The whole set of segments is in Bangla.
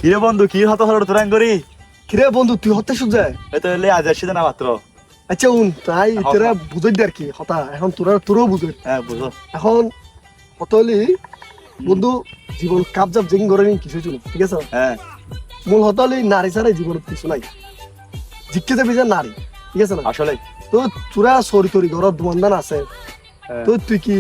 কিরে বন্ধু কি হতো হলো তোরাং করি কিরে বন্ধু তুই হতে সুখ যায় এই তো এলে আজ আসছে না মাত্র। আচ্ছা তাই তোরা বুঝই আর কি হতা এখন তোরও বুঝই হ্যাঁ বুঝো। এখন হত হলি বন্ধু জীবন কাপ জাপ জিং করে নি কিছু ছিল ঠিক আছে হ্যাঁ মূল হত হলি নারী ছাড়া জীবন কিছু নাই জিজ্ঞে যাবি যে নারী ঠিক আছে না আসলে তো তোরা সরি তরি ঘরত দোকানদান আছে তো তুই কি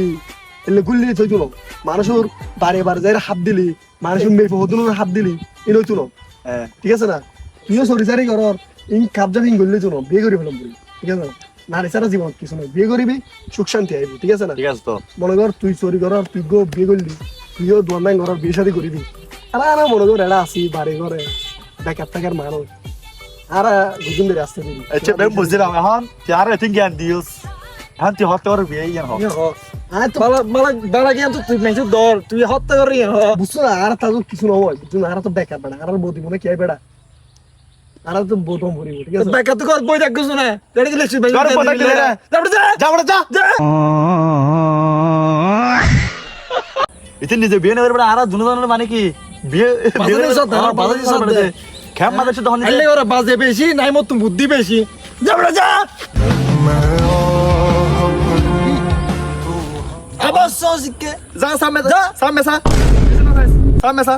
এলে গুল্লি থই তুলো মানুষের বারে বারে যাই হাত দিলি মানুষের মেয়ে হদুনের হাত দিলি ইনই তুলো হ্যাঁ ঠিক আছে না তুইও সরি সারি ঘরর ইন কাপ জাপ ইন গুল্লি তুলো বিয়ে করি ফেলাম বলি ঠিক আছে না নারী ছাড়া জীবন কিছু নাই বিয়ে করিবি সুখ শান্তি আইবি ঠিক আছে না ঠিক আছে তো মনে কর তুই চুরি করার তুই গো বিয়ে করলি তুইও দোয়ান ঘরের বিয়ে শাদী করবি আর মনে কর এরা আসি বাড়ি ঘরে বেকার থাকার মানুষ আর দুদিন ধরে আসতে দিবি আচ্ছা বেশ বুঝলাম এখন তুই আর এতিং জ্ঞান দিস এখন তুই হতে পারবি বিয়ে জ্ঞান হোক হ্যাঁ তো বালা জ্ঞান তো তুই নাই দর তুই হত্যা করি বুঝছো না আর তাদের কিছু নয় বুঝছো না আর তো বেকার বেড়া আর বৌদি মনে কি বেড়া আর তো বৌতম ভরিব ঠিক আছে বেকার তো বই দেখ কিছু না রেডি দিলে ঘরে পড়ে গেলে রে। যা বড় যা ইতিন নিজে বিয়ে নেবার আর দুজনের মানে কি বিয়ে বাজারের সাথে, আমার বাজারের সাথে। খেম মাদার সাথে তখন আইলে ওরা বাজে বেশি নাই মত বুদ্ধি বেশি যা বড় যা আবার সজিকে যা সামনে যা সামনে সা সামনে সা